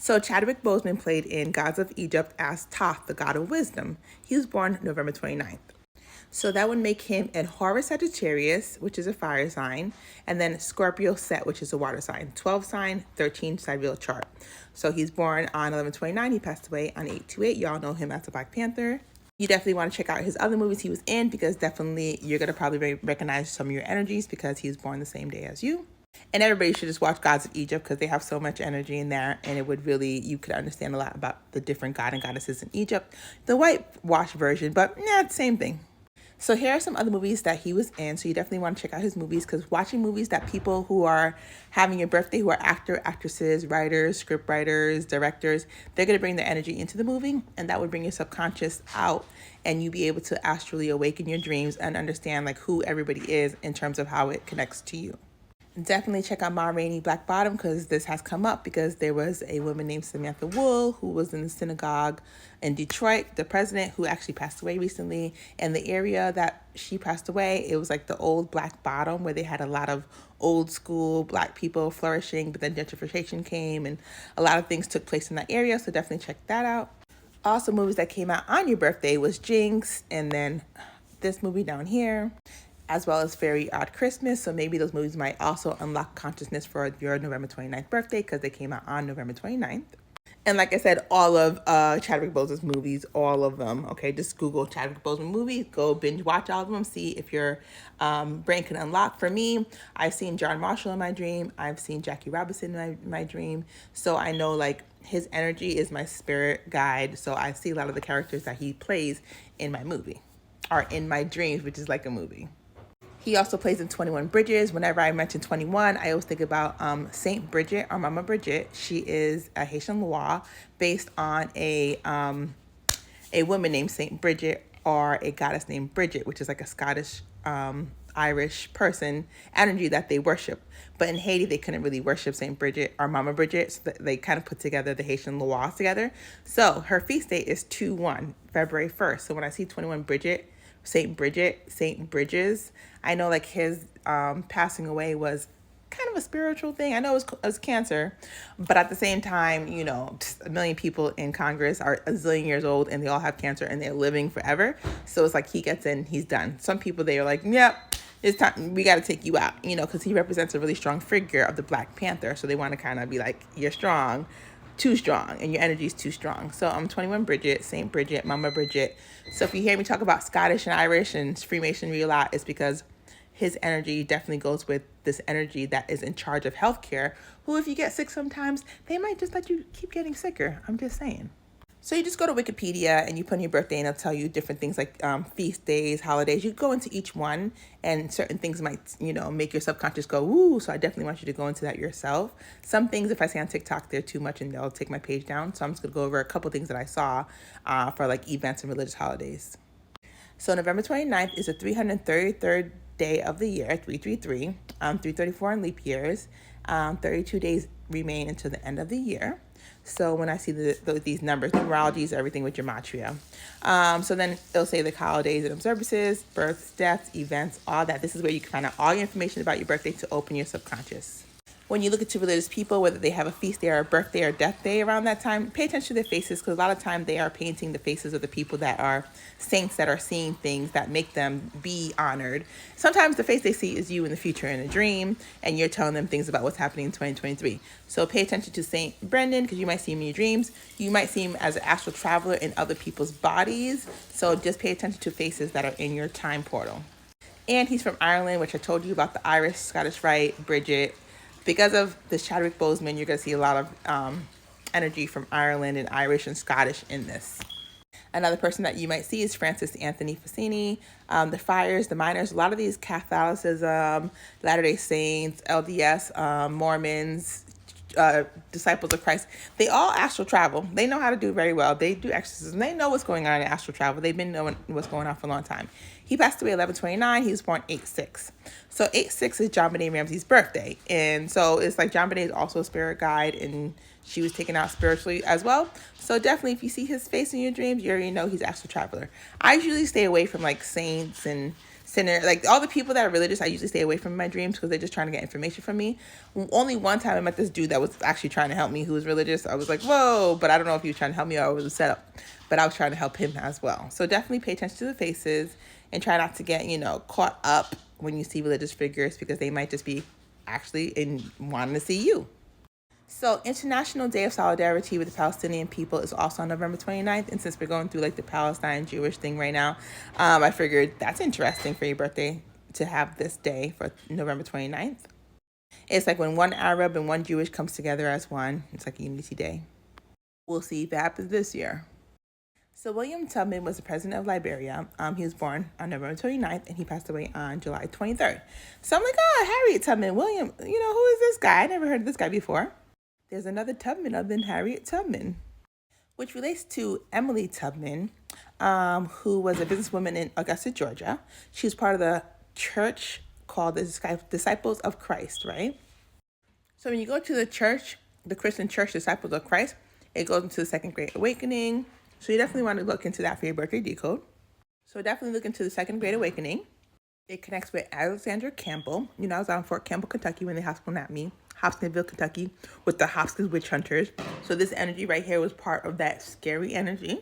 So Chadwick Boseman played in Gods of Egypt as Thoth, the god of wisdom. He was born November 29th. So that would make him in Horus Sagittarius, which is a fire sign, and then Scorpio Set, which is a water sign. 12 sign, 13 sidereal chart. So he's born on 11/29. He passed away on 8/28. Y'all know him as the Black Panther. You definitely want to check out his other movies he was in, because definitely you're going to probably recognize some of your energies because he was born the same day as you. And everybody should just watch Gods of Egypt because they have so much energy in there, and it would really, you could understand a lot about the different god and goddesses in Egypt. The whitewash version, but yeah, same thing. So here are some other movies that he was in. So you definitely want to check out his movies, because watching movies that people who are having your birthday, who are actresses, writers, script writers, directors, they're going to bring their energy into the movie, and that would bring your subconscious out, and you be able to astrally awaken your dreams and understand like who everybody is in terms of how it connects to you. Definitely check out Ma Rainey Black Bottom, because this has come up because there was a woman named Samantha Wool who was in the synagogue in Detroit, the president, who actually passed away recently. And the area that she passed away, it was like the old Black Bottom, where they had a lot of old school Black people flourishing, but then gentrification came and a lot of things took place in that area. So definitely check that out. Also, movies that came out on your birthday was Jinx, and then this movie down here, as well as Very Odd Christmas. So maybe those movies might also unlock consciousness for your November 29th birthday, because they came out on November 29th. And like I said, all of Chadwick Boseman's movies, all of them. Okay, just Google Chadwick Boseman movies, go binge watch all of them, see if your brain can unlock. For me, I've seen John Marshall in my dream. I've seen Jackie Robinson in my dream. So I know like his energy is my spirit guide. So I see a lot of the characters that he plays in my movie, or in my dreams, which is like a movie. He also plays in 21 Bridges. Whenever I mention 21, I always think about Saint Bridget, or Mama Bridget. She is a Haitian Loire based on a woman named Saint Bridget, or a goddess named Bridget, which is like a Scottish Irish person energy that they worship. But in Haiti, they couldn't really worship Saint Bridget or Mama Bridget, so they kind of put together the Haitian Loire together. So her feast date is 2/1, February 1st. So when I see 21 Bridget, Saint Bridges, I know like his passing away was kind of a spiritual thing. I know it was cancer, but at the same time, you know, a million people in Congress are a zillion years old and they all have cancer and they're living forever. So it's like he gets in, he's done. Some people, they are like, yep, it's time, we got to take you out, you know, because he represents a really strong figure of the Black Panther. So they want to kind of be like, you're strong, too strong, and your energy is too strong. So I'm 21 Bridget, Saint Bridget, Mama Bridget. So if you hear me talk about Scottish and Irish and Freemasonry a lot, it's because his energy definitely goes with this energy that is in charge of healthcare, who if you get sick sometimes, they might just let you keep getting sicker. I'm just saying. So you just go to Wikipedia and you put in your birthday and it'll tell you different things like feast days, holidays. You go into each one and certain things might, you know, make your subconscious go, ooh. So I definitely want you to go into that yourself. Some things, if I say on TikTok, they're too much and they'll take my page down. So I'm just going to go over a couple things that I saw for like events and religious holidays. So November 29th is the 333rd day of the year, 333, 334 in leap years. 32 days remain until the end of the year. So when I see these numbers, numerology is everything with gematria. So then it'll say the holidays and observances, births, deaths, events, all that. This is where you can find out all your information about your birthday to open your subconscious. When you look into religious people, whether they have a feast day or a birthday or death day around that time, pay attention to their faces, because a lot of time they are painting the faces of the people that are saints, that are seeing things that make them be honored. Sometimes the face they see is you in the future in a dream, and you're telling them things about what's happening in 2023. So pay attention to Saint Brendan, because you might see him in your dreams. You might see him as an astral traveler in other people's bodies. So just pay attention to faces that are in your time portal. And he's from Ireland, which I told you about the Irish, Scottish Rite, Bridget. Because of this Chadwick Boseman, you're going to see a lot of energy from Ireland and Irish and Scottish in this. Another person that you might see is Francis Anthony Facini, the Friars, the Miners. A lot of these Catholicism, Latter-day Saints, LDS, Mormons, Disciples of Christ, they all astral travel. They know how to do very well. They do exorcism. They know what's going on in astral travel. They've been knowing what's going on for a long time. He passed away 11/29. He was born 8/6. So 8/6 is John Benet Ramsey's birthday. And so it's like John Benet is also a spirit guide, and she was taken out spiritually as well. So definitely if you see his face in your dreams, you already know he's astral traveler. I usually stay away from like saints and sinner, like all the people that are religious, I usually stay away from in my dreams because they're just trying to get information from me. Only one time I met this dude that was actually trying to help me, who was religious. I was like, whoa, but I don't know if he was trying to help me or it was a setup, but I was trying to help him as well. So definitely pay attention to the faces and try not to get, caught up when you see religious figures, because they might just be actually in wanting to see you. So International Day of Solidarity with the Palestinian people is also on November 29th. And since we're going through like the Palestine Jewish thing right now, I figured that's interesting for your birthday to have this day for November 29th. It's like when one Arab and one Jewish comes together as one. It's like a unity day. We'll see if that happens this year. So William Tubman was the president of Liberia. He was born on November 29th and he passed away on July 23rd. So I'm like, Harriet Tubman, William, who is this guy? I never heard of this guy before. There's another Tubman other than Harriet Tubman, which relates to Emily Tubman, who was a businesswoman in Augusta, Georgia. She was part of the church called the Disciples of Christ, right? So when you go to the church, the Christian church, Disciples of Christ, it goes into the Second Great Awakening. So you definitely want to look into that for your birthday decode. So definitely look into the Second Great Awakening. It connects with Alexander Campbell. I was out in Fort Campbell, Kentucky when they hospitalized me. Hopkinsville, Kentucky, with the Hopkins witch hunters. So this energy right here was part of that scary energy.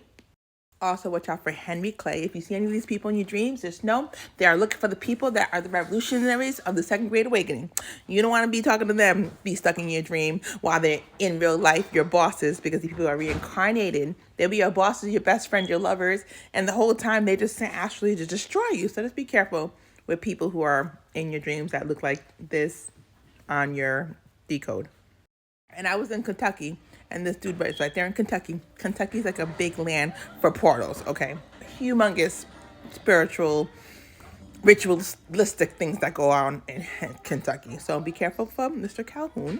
Also, watch out for Henry Clay. If you see any of these people in your dreams, just know they are looking for the people that are the revolutionaries of the Second Great Awakening. You don't want to be talking to them, be stuck in your dream while they're in real life, your bosses, because these people are reincarnated. They'll be your bosses, your best friend, your lovers, and the whole time they just sent actually to destroy you. So just be careful with people who are in your dreams that look like this on your decode. And I was in Kentucky, and this dude was right there in Kentucky. Kentucky's like a big land for portals, okay? Humongous spiritual, ritualistic things that go on in Kentucky. So be careful for Mr. Calhoun.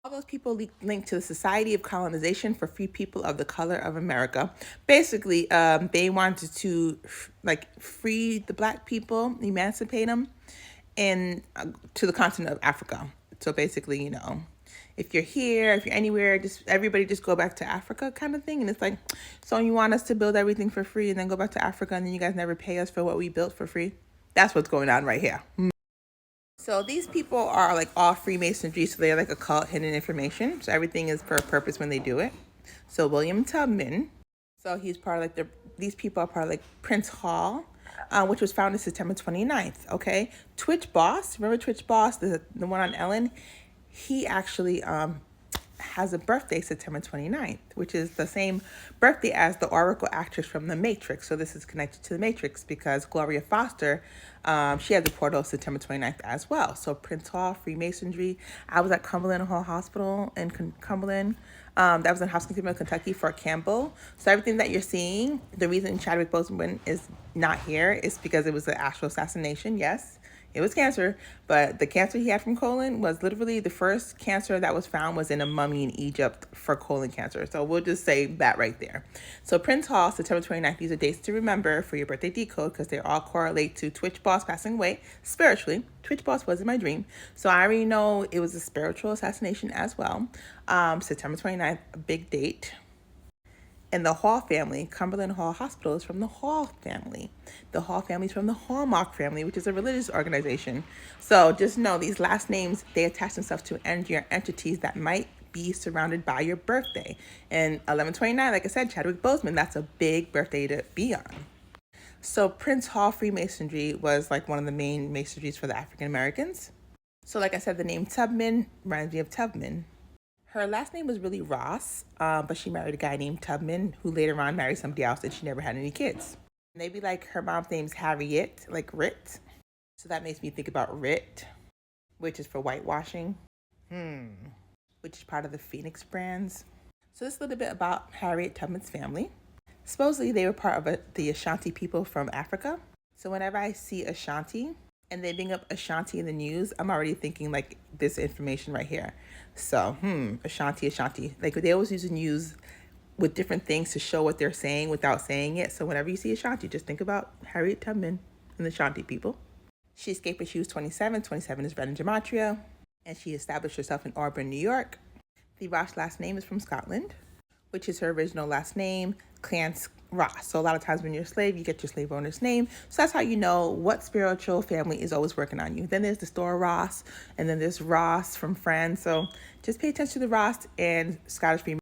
All those people linked to the Society of Colonization for Free People of the Color of America. Basically, they wanted to free the black people, emancipate them, and to the continent of Africa. So basically, if you're here, if you're anywhere, everybody just go back to Africa kind of thing. And it's like, so you want us to build everything for free and then go back to Africa and then you guys never pay us for what we built for free? That's what's going on right here. So these people are like all Freemasonry, so they're like a cult, hidden information. So everything is for a purpose when they do it. So William Tubman, so he's part of these people are part of Prince Hall, which was founded September 29th, okay? Twitch Boss, remember Twitch Boss, the one on Ellen? He actually has a birthday September 29th, which is the same birthday as the Oracle actress from The Matrix. So this is connected to The Matrix because Gloria Foster, she has a portal September 29th as well. So Prince Hall, Freemasonry. I was at Cumberland Hall Hospital in Cumberland. That was in Hopkinsville, Kentucky, Fort Campbell. So everything that you're seeing, the reason Chadwick Boseman is not here is because it was an actual assassination. Yes, it was cancer, but the cancer he had from colon was literally the first cancer that was found was in a mummy in Egypt for colon cancer. So we'll just say that right there. So Prince Hall, September 29th, these are dates to remember for your birthday decode because they all correlate to Twitch Boss passing away spiritually. Twitch Boss was in my dream. So I already know it was a spiritual assassination as well. September 29th, a big date. And the Hall family, Cumberland Hall Hospital, is from the Hall family. The Hall family is from the Hallmark family, which is a religious organization. So just know these last names, they attach themselves to energy or entities that might be surrounded by your birthday. And 11/29, like I said, Chadwick Boseman, that's a big birthday to be on. So Prince Hall Freemasonry was one of the main masonries for the African Americans. So like I said, the name Tubman reminds me of Tubman. Her last name was really Ross, but she married a guy named Tubman, who later on married somebody else and she never had any kids. Maybe her mom's name's Harriet, Rit. So that makes me think about Rit, which is for whitewashing, which is part of the Phoenix brands. So this is a little bit about Harriet Tubman's family. Supposedly they were part of the Ashanti people from Africa. So whenever I see Ashanti and they bring up Ashanti in the news, I'm already thinking this information right here. So, Ashanti. They always use the news with different things to show what they're saying without saying it. So whenever you see Ashanti, just think about Harriet Tubman and the Ashanti people. She escaped when she was 27. 27 is red in gematria. And she established herself in Auburn, New York. The Ross last name is from Scotland, which is her original last name. Clans Ross. So a lot of times when you're a slave, you get your slave owner's name. So that's how you know what spiritual family is always working on you. Then there's the store Ross, and then there's Ross from Friends. So just pay attention to the Ross and Scottish female.